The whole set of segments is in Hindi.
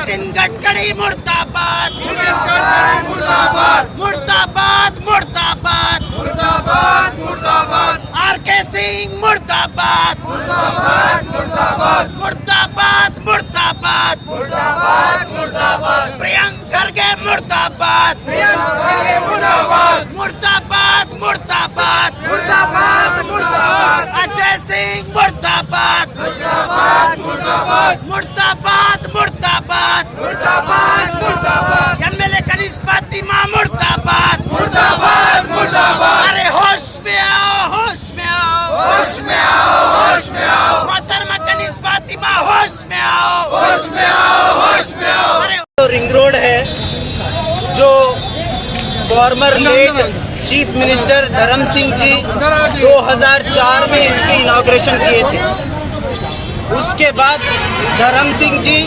नितिन गडकरी मुर्दाबाद मुर्दाबाद मुर्दाबाद मुर्दाबाद मुर्दाबाद आर.के. सिंह मुर्दाबाद मुर्दाबाद मुर्दाबाद मुर्दाबाद मुर्दाबाद मुर्दाबाद प्रियंक खरगे मुर्दाबाद मुर्दाबाद मुर्दाबाद मुर्दाबाद मुर्दाबाद मुर्दाबाद अजय सिंह मुर्दाबाद मुर्दाबाद मुर्दाबाद मुर्दाबाद मुर्दाबाद मुर्दाबाद मुर्दाबाद एमएलए कनीज फातिमा मुर्दाबाद मुर्दाबाद मुर्दाबाद अरे होश में आओ होश में आओ होश में आओ होश में आओ मोहतरमा कनीज फातिमा होश में आओ होश में आओ होश में आओ अरे रिंग रोड है जो फॉर्मर लेट चीफ मिनिस्टर धर्म सिंह जी 2004 में इसकी इनॉग्रेशन किए थे। उसके बाद धर्म सिंह जी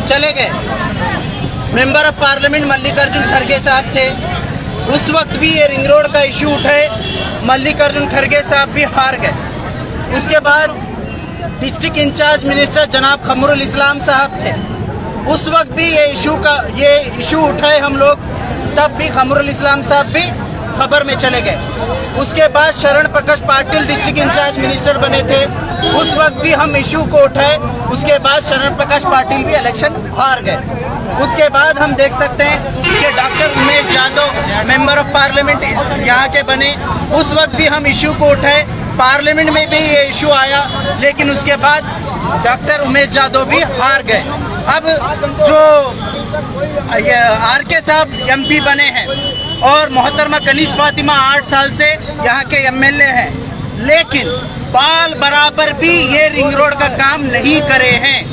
चले गए। मेंबर ऑफ पार्लियामेंट मल्लिकार्जुन खड़गे साहब थे। उस वक्त भी ये रिंग रोड का इशू उठाए, मल्लिकार्जुन खड़गे साहब भी हार गए। उसके बाद डिस्ट्रिक्ट इंचार्ज मिनिस्टर जनाब खमरुल इस्लाम साहब थे। उस वक्त भी ये इशू उठाए हम लोग, तब भी खमरुल इस्लाम साहब भी खबर में चले गए। उसके बाद शरण प्रकाश पाटिल डिस्ट्रिक्ट इंचार्ज मिनिस्टर बने थे। उस वक्त भी हम इशू को उठाए। उसके बाद शरण प्रकाश पाटिल भी इलेक्शन हार गए। उसके बाद हम देख सकते हैं कि doctor Umesh Yadav member of parliament यहाँ के बने। उस वक्त भी हम इशू को उठाए, पार्लियामेंट में भी ये इशू आया, लेकिन उसके बाद डॉक्टर उमेश यादव भी हार गए। अब जो आर.के. साहब एमपी बने हैं और मोहतरमा कनीज फातिमा 8 साल से यहाँ के एमएलए हैं, लेकिन बाल बराबर भी ये रिंग रोड का काम नहीं करे हैं।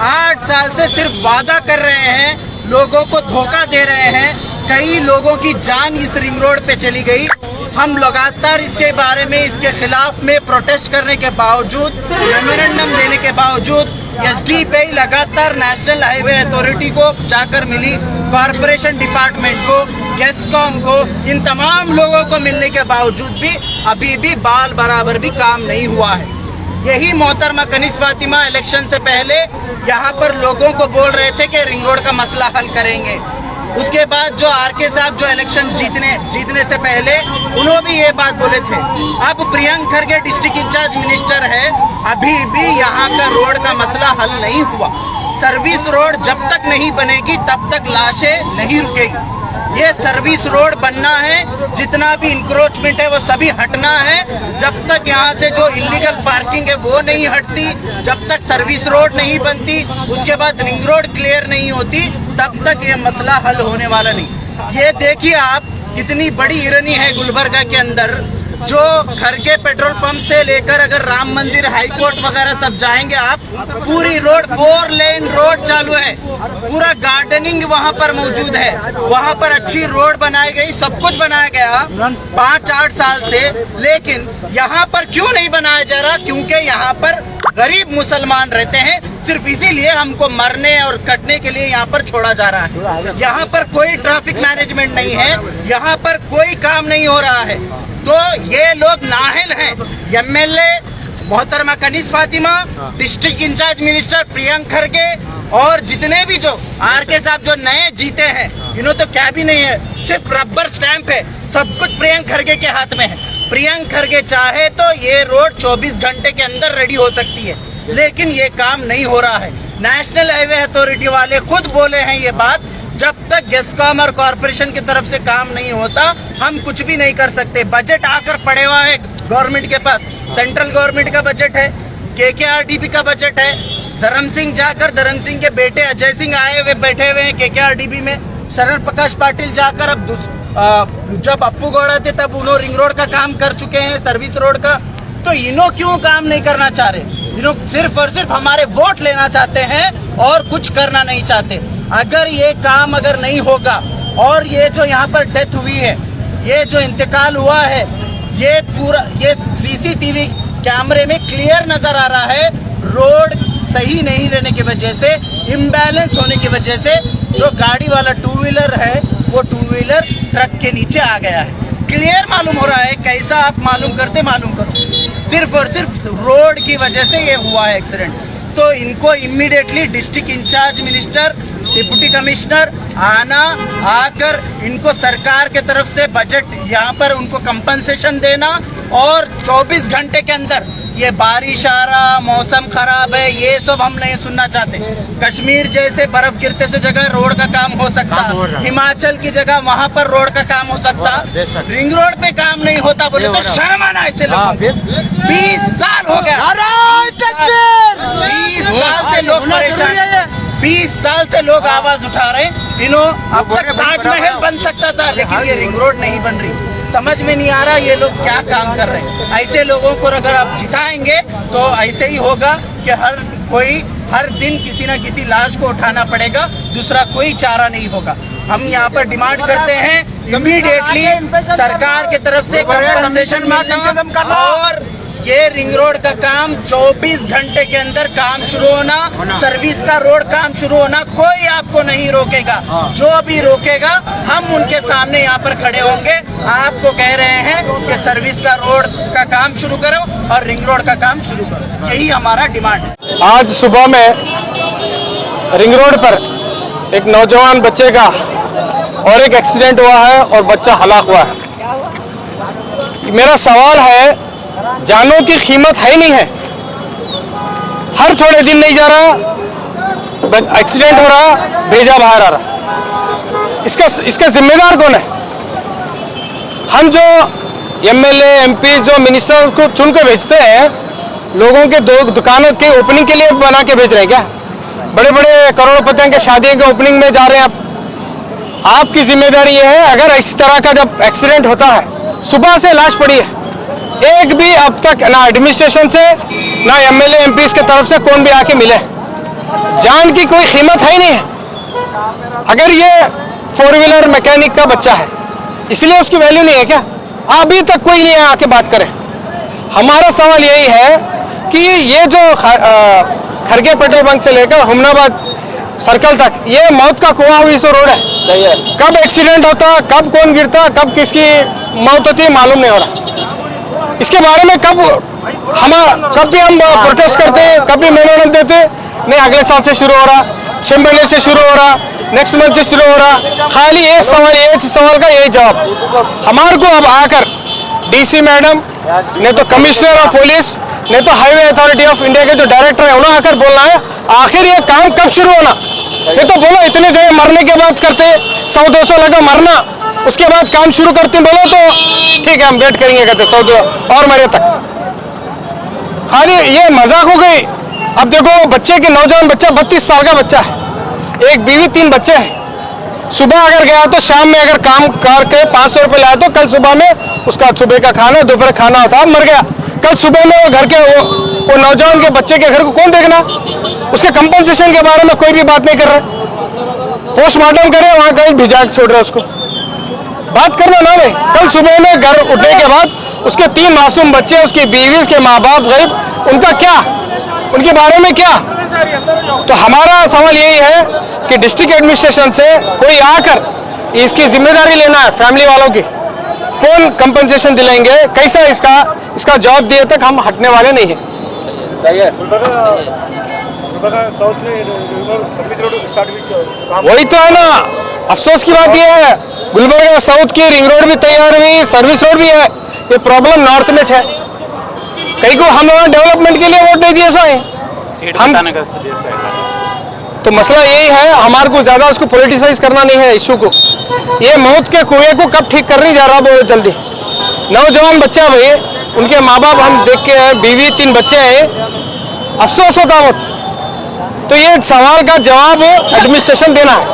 8 साल से सिर्फ वादा कर रहे हैं, लोगों को धोखा दे रहे हैं। कई लोगों की जान इस रिंग रोड पे चली गई। हम लगातार इसके बारे में, इसके खिलाफ में प्रोटेस्ट करने के बावजूद, मेमोरेंडम देने के बावजूद एसडीपी लगातार नेशनल हाईवे अथॉरिटी को जाकर मिली, कॉरपोरेशन डिपार्टमेंट को, गेस्कॉम को, इन तमाम लोगों को मिलने के बावजूद भी अभी भी बाल बराबर भी काम नहीं हुआ है। यही मोहतरमा कनीज फातिमा इलेक्शन से पहले यहाँ पर लोगों को बोल रहे थे कि रिंग रोड का मसला हल करेंगे। उसके बाद जो आर.के. साहब जो इलेक्शन जीतने से पहले उन्होंने भी ये बात बोले थे। अब Priyank Kharge district incharge minister है, अभी भी यहाँ का रोड का मसला हल नहीं हुआ। सर्विस रोड जब तक नहीं बनेगी तब तक लाशें नहीं रुकेगी। ये सर्विस रोड बनना है, जितना भी इंक्रोचमेंट है वो सभी हटना है। जब तक यहाँ से जो इलीगल पार्किंग है वो नहीं हटती, जब तक सर्विस रोड नहीं बनती, उसके बाद रिंग रोड क्लियर नहीं होती, तब तक ये मसला हल होने वाला नहीं। ये देखिए आप, कितनी बड़ी इरनी है गुलबर्गा के अंदर। जो खरगे पेट्रोल पंप से लेकर अगर राम मंदिर, हाई कोर्ट वगैरह सब जाएंगे आप, पूरी रोड 4 लेन रोड चालू है। पूरा गार्डनिंग वहाँ पर मौजूद है, वहाँ पर अच्छी रोड बनाई गई, सब कुछ बनाया गया 5-8 साल से। लेकिन यहाँ पर क्यों नहीं बनाया जा रहा? क्योंकि यहाँ पर गरीब मुसलमान रहते हैं, सिर्फ इसीलिए हमको मरने और कटने के लिए यहाँ पर छोड़ा जा रहा है। यहाँ पर कोई ट्रैफिक मैनेजमेंट नहीं है, यहाँ पर कोई काम नहीं हो रहा है। तो ये लोग नाअहल हैं। एमएलए मोहतरमा Kaneez Fatima, district incharge minister Priyank Kharge और जितने भी जो आर.के. साहब जो नए जीते हैं, इन्होंने तो क्या भी नहीं है, सिर्फ रबर स्टैंप है। सब कुछ प्रियंक खरगे के हाथ में है। प्रियंक खरगे चाहे तो ये रोड 24 घंटे के अंदर रेडी हो सकती है, लेकिन ये काम नहीं हो रहा है। नेशनल हाईवे अथॉरिटी वाले खुद बोले हैं ये बात, जब तक गेस्कॉम और कॉरपोरेशन की तरफ से काम नहीं होता हम कुछ भी नहीं कर सकते। बजट आकर पड़े हुआ है गवर्नमेंट के पास, सेंट्रल गवर्नमेंट का बजट है, केकेआरडीबी का बजट है। धर्म सिंह जाकर, धर्म सिंह के बेटे अजय सिंह आए हुए बैठे हुए हैं केकेआरडीबी में। शरण प्रकाश पाटिल जाकर, अब जब अप्पू गौड़ा थे तब उन्होंने रिंग रोड का काम कर चुके हैं, सर्विस रोड का। तो इन्हों क्यों काम नहीं करना चाह रहे? इन्हों सिर्फ और सिर्फ हमारे वोट लेना चाहते हैं और कुछ करना नहीं चाहते। अगर ये काम अगर नहीं होगा और ये जो यहाँ पर डेथ हुई है, ये जो इंतकाल हुआ है, ये पूरा ये सीसीटीवी कैमरे में क्लियर नजर आ रहा है। रोड सही नहीं रहने की वजह से, इम्बैलेंस होने की वजह से जो गाड़ी वाला 2 व्हीलर है वो 2 व्हीलर ट्रक के नीचे आ गया है। क्लियर मालूम हो रहा है। कैसा आप मालूम करते मालूम करो, सिर्फ और सिर्फ रोड की वजह से ये हुआ है एक्सीडेंट। तो इनको immediately district incharge minister, deputy commissioner आकर इनको सरकार के तरफ से बजट यहाँ पर उनको कंपनसेशन देना, और 24 घंटे के अंदर, ये बारिश आ रहा, मौसम खराब है, ये सब हम नहीं सुनना चाहते। कश्मीर जैसे बर्फ गिरते से जगह रोड का काम हो सकता, हिमाचल की जगह वहाँ पर रोड का काम हो सकता, रिंग रोड पे काम नहीं होता बोले तो शर्म आना ऐसे लोग। 20 साल हो गया, 20 साल से लोग परेशान हैं, 20 साल से लोग आवाज उठा रहे हैं। अब तक ताजमहल बन सकता था, लेकिन ये रिंग रोड नहीं बन रही। समझ में नहीं आ रहा ये लोग क्या काम कर रहे हैं। ऐसे लोगों को अगर आप जिताएंगे तो ऐसे ही होगा कि हर दिन किसी न किसी लाश को उठाना पड़ेगा, दूसरा कोई चारा नहीं होगा। हम यहाँ पर डिमांड करते हैं इमीडिएटली सरकार की तरफ से कंपनसेशन मिलना, और ये रिंग रोड का काम 24 घंटे के अंदर काम शुरू होना, सर्विस का रोड काम शुरू होना। कोई आपको नहीं रोकेगा, जो भी रोकेगा हम उनके सामने यहाँ पर खड़े होंगे। आपको कह रहे हैं कि सर्विस का रोड का काम शुरू करो और रिंग रोड का काम शुरू करो, यही हमारा डिमांड है। आज सुबह में रिंग रोड पर एक नौजवान बच्चे का और एक एक्सीडेंट हुआ है और बच्चा हलाक हुआ है। मेरा सवाल है, जानों की कीमत है ही नहीं है, हर थोड़े दिन नहीं जा रहा, एक्सीडेंट हो रहा, भेजा बाहर आ रहा। इसका जिम्मेदार कौन है? हम जो एमएलए एमपी जो मिनिस्टर को चुन के भेजते हैं, लोगों के दुकानों के ओपनिंग के लिए बना के भेज रहे हैं क्या? बड़े बड़े करोड़पतियों के शादियों के ओपनिंग में जा रहे हैं आपकी जिम्मेदारी ये है। अगर इस तरह का जब एक्सीडेंट होता है, सुबह से लाश पड़ी है, एक भी अब तक ना एडमिनिस्ट्रेशन से ना एमएलए एमपी की तरफ से कौन भी आके मिले। जान की कोई कीमत है ही नहीं है। अगर ये 4 व्हीलर मैकेनिक का बच्चा है इसलिए उसकी वैल्यू नहीं है क्या? अभी तक कोई नहीं आके बात करे। हमारा सवाल यही है कि ये जो खरगे पेट्रोल पंप से लेकर हुमनाबाद सर्कल तक ये मौत का कुआं हुई सो रोड है। सही है। कब एक्सीडेंट होता, कब कौन गिरता, कब किसकी मौत होती है मालूम नहीं हो रहा। इसके बारे में कब भी हम प्रोटेस्ट करते हैं, कब भी मेमोरेंडम देते, नहीं अगले साल से शुरू हो रहा, 6 महीने से शुरू हो रहा, नेक्स्ट मंथ से शुरू हो रहा। खाली एक सवाल का यही जवाब। हमारे को अब आकर डीसी मैडम, नहीं तो कमिश्नर ऑफ पुलिस, नहीं तो हाईवे अथॉरिटी ऑफ इंडिया के जो डायरेक्टर है उन्हें आकर बोलना है आखिर ये काम कब शुरू होना। ये तो बोलो इतने जगह मरने के बाद करते, 100-200 लगा मरना, उसके बाद काम शुरू करते बोलो तो ठीक है हम वेट करेंगे, कहते 100 और मरे तक। खाली ये मजाक हो गई। अब देखो बच्चे के नौजवान बच्चा 32 साल का बच्चा है, एक बीवी 3 बच्चे हैं। सुबह अगर गया तो शाम में अगर काम करके 500 रुपये लाया तो कल सुबह में उसका सुबह का खाना दोपहर खाना होता, मर गया। कल सुबह में वो घर के वो नौजवान के बच्चे के घर को कौन देखना? उसके कंपनसेशन के बारे में कोई भी बात नहीं कर रहे। पोस्टमार्टम करे वहाँ कहीं भिजा छोड़ रहे उसको, बात करना ना भाई। कल सुबह में घर उठने के बाद उसके 3 मासूम बच्चे, उसकी बीवी, उसके माँ बाप गरीब, उनका क्या, उनके बारे में क्या? तो हमारा सवाल यही है कि डिस्ट्रिक्ट एडमिनिस्ट्रेशन से कोई आकर इसकी जिम्मेदारी लेना है। फैमिली वालों की कौन कंपनसेशन दिलाएंगे, कैसा इसका जवाब दिए तक हम हटने वाले नहीं हैं। सही है। वही तो है ना, अफसोस की बात यह है गुलबर्गा साउथ की रिंग रोड भी तैयार हुई, सर्विस रोड भी है, ये प्रॉब्लम नॉर्थ में है। कहीं को हम वहाँ डेवलपमेंट के लिए वोट नहीं दिए साए हम, तो मसला यही है हमारे को ज्यादा उसको पॉलिटिसाइज करना नहीं है इशू को। ये मौत के कुएं को कब ठीक करने जा रहा बहुत जल्दी। नौजवान बच्चा भाई, उनके माँ बाप हम देख के हैं, बीवी 3 बच्चे हैं, अफसोस होता बहुत। तो ये सवाल का जवाब एडमिनिस्ट्रेशन देना है।